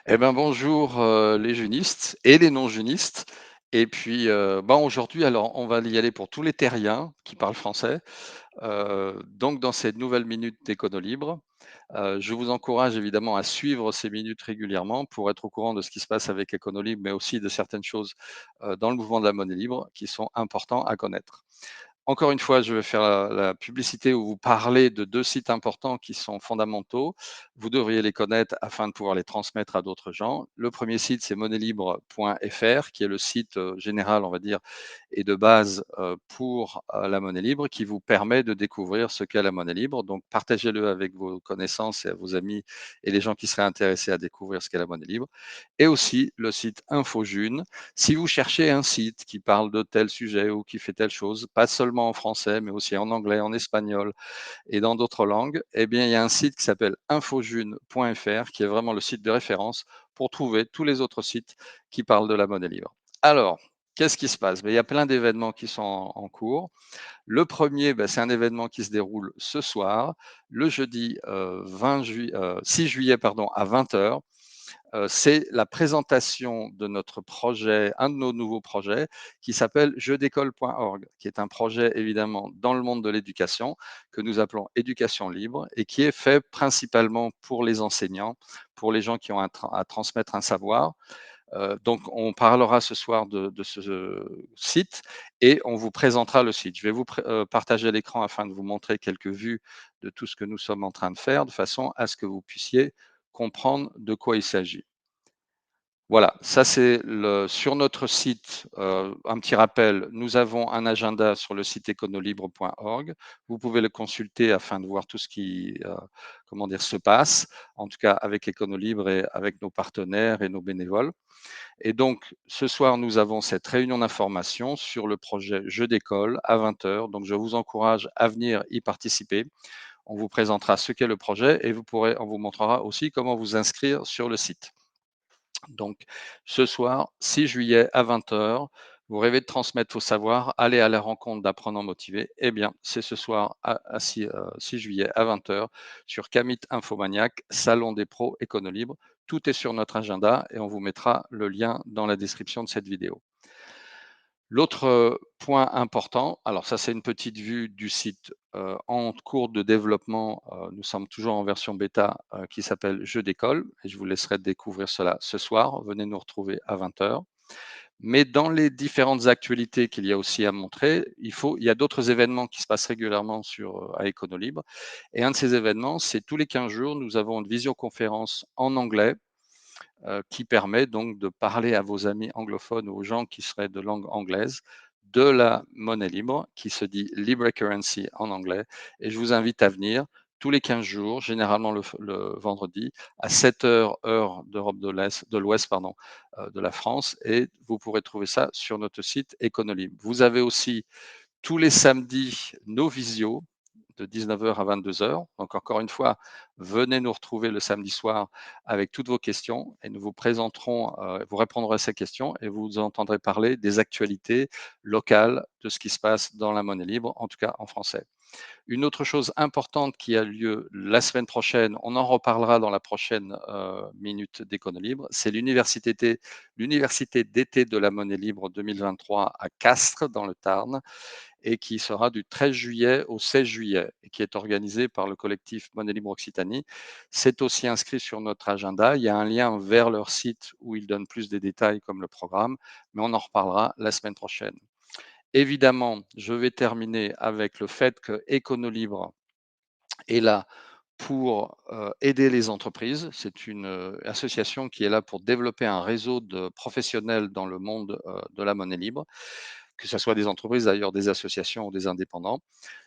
Eh ben, bonjour, les junistes et les non-junistes et puis, aujourd'hui, alors, on va y aller pour tous les terriens qui parlent français. Donc dans cette nouvelle minute d'Écono Libre, je vous encourage évidemment à suivre ces minutes régulièrement pour être au courant de ce qui se passe avec Écono Libre, mais aussi de certaines choses, dans le mouvement de la monnaie libre qui sont importants à connaître. Encore une fois, je vais faire la publicité ou vous parler de 2 sites importants qui sont fondamentaux. Vous devriez les connaître afin de pouvoir les transmettre à d'autres gens. Le premier site, c'est monnailibre.fr qui est le site, général, on va dire, et de base, pour, la monnaie libre qui vous permet de découvrir ce qu'est la monnaie libre. Donc partagez-le avec vos connaissances et à vos amis et les gens qui seraient intéressés à découvrir ce qu'est la monnaie libre. Et aussi le site InfoJune si vous cherchez un site qui parle de tel sujet ou qui fait telle chose, pas seulement en français, mais aussi en anglais, en espagnol et dans d'autres langues, eh bien, il y a un site qui s'appelle infojune.fr qui est vraiment le site de référence pour trouver tous les autres sites qui parlent de la monnaie libre. Alors, qu'est-ce qui se passe? Ben, il y a plein d'événements qui sont en cours. Le premier, c'est un événement qui se déroule ce soir, le jeudi 6 juillet pardon, à 20 heures. C'est la présentation de notre projet, un de nos nouveaux projets qui s'appelle jeudécole.org, qui est un projet évidemment dans le monde de l'éducation que nous appelons éducation libre et qui est fait principalement pour les enseignants, pour les gens qui ont à transmettre un savoir. Donc on parlera ce soir de ce site et on vous présentera le site. Je vais vous partager l'écran afin de vous montrer quelques vues de tout ce que nous sommes en train de faire, de façon à ce que vous puissiez comprendre de quoi il s'agit. Voilà, ça c'est le sur notre site, un petit rappel, nous avons un agenda sur le site econolibre.org. Vous pouvez le consulter afin de voir tout ce qui, comment dire, se passe, en tout cas avec Econolibre et avec nos partenaires et nos bénévoles. Et donc ce soir, nous avons cette réunion d'information sur le projet Jeux d'école à 20 heures. Donc je vous encourage à venir y participer. On vous présentera ce qu'est le projet et on vous montrera aussi comment vous inscrire sur le site. Donc, ce soir, 6 juillet à 20 heures, vous rêvez de transmettre vos savoirs, aller à la rencontre d'apprenants motivés. Eh bien, c'est ce soir à 6 juillet à 20 heures sur Camit Infomaniac, Salon des pros Éconolibre. Tout est sur notre agenda et on vous mettra le lien dans la description de cette vidéo. L'autre point important, alors ça c'est une petite vue du site en cours de développement, nous sommes toujours en version bêta qui s'appelle Jeux d'école et je vous laisserai découvrir cela ce soir. Venez nous retrouver à 20 heures. Mais dans les différentes actualités qu'il y a aussi à montrer, il y a d'autres événements qui se passent régulièrement à Econolibre. Et un de ces événements, c'est tous les 15 jours, nous avons une visioconférence en anglais qui permet donc de parler à vos amis anglophones ou aux gens qui seraient de langue anglaise de la monnaie libre qui se dit Libre Currency en anglais. Et je vous invite à venir tous les 15 jours, généralement le vendredi, à 7 heures, heure d'Europe de l'Ouest, pardon, de la France. Et vous pourrez trouver ça sur notre site Econolibre. Vous avez aussi tous les samedis nos visios de 19 heures à 22 heures. Donc encore une fois, venez nous retrouver le samedi soir avec toutes vos questions et nous vous présenterons, vous répondrez à ces questions et vous entendrez parler des actualités locales de ce qui se passe dans la monnaie libre, en tout cas en français. Une autre chose importante qui a lieu la semaine prochaine, on en reparlera dans la prochaine minute d'Écono Libre, c'est l'université d'été de la monnaie libre 2023 à Castres dans le Tarn et qui sera du 13 juillet au 16 juillet et qui est organisé par le collectif Monnaie Libre Occitanie. C'est aussi inscrit sur notre agenda. Il y a un lien vers leur site où ils donnent plus de détails comme le programme, mais on en reparlera la semaine prochaine. Évidemment, je vais terminer avec le fait que Econolibre est là pour aider les entreprises. C'est une association qui est là pour développer un réseau de professionnels dans le monde de la monnaie libre, que ce soit des entreprises d'ailleurs, des associations ou des indépendants.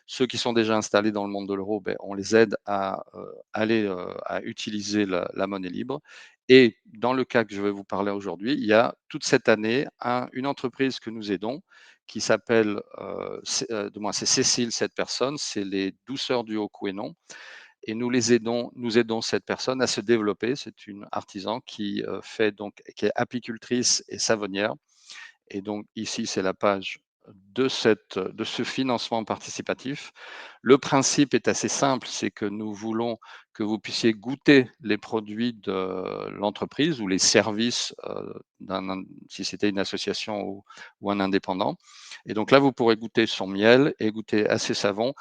Ceux qui sont déjà installés dans le monde de l'euro, on les aide à aller à utiliser la monnaie libre. Et dans le cas que je vais vous parler aujourd'hui, il y a toute cette année une entreprise que nous aidons qui s'appelle, du moins c'est Cécile, cette personne, c'est les Douceurs du Haut-Couesnon et nous aidons cette personne à se développer. C'est une artisan qui est apicultrice et savonnière. Et donc ici, c'est la page de ce financement participatif. Le principe est assez simple, c'est que nous voulons que vous puissiez goûter les produits de l'entreprise ou les services, si c'était une association ou un indépendant. Et donc là, vous pourrez goûter son miel et goûter à ses savons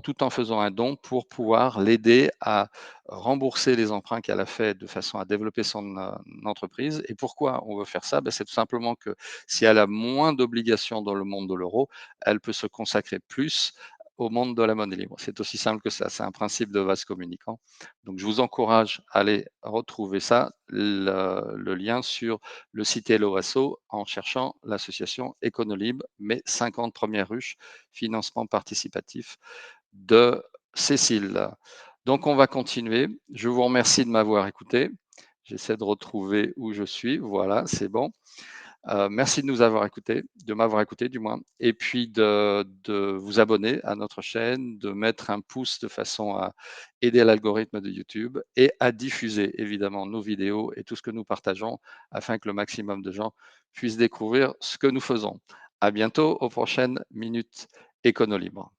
tout en faisant un don pour pouvoir l'aider à rembourser les emprunts qu'elle a fait de façon à développer son entreprise. Et pourquoi on veut faire ça? Ben, c'est tout simplement que si elle a moins d'obligations dans le monde de l'euro, elle peut se consacrer plus au monde de la monnaie libre. C'est aussi simple que ça. C'est un principe de vase communicant. Donc, je vous encourage à aller retrouver ça, le lien sur le site Hello Asso en cherchant l'association Econolib, mais 50 premières ruches, financement participatif de Cécile. Donc, on va continuer. Je vous remercie de m'avoir écouté. J'essaie de retrouver où je suis. Voilà, c'est bon. Merci de nous avoir écoutés, de m'avoir écouté du moins, et puis de vous abonner à notre chaîne, de mettre un pouce de façon à aider l'algorithme de YouTube et à diffuser évidemment nos vidéos et tout ce que nous partageons afin que le maximum de gens puissent découvrir ce que nous faisons. À bientôt aux prochaines minutes écono libre.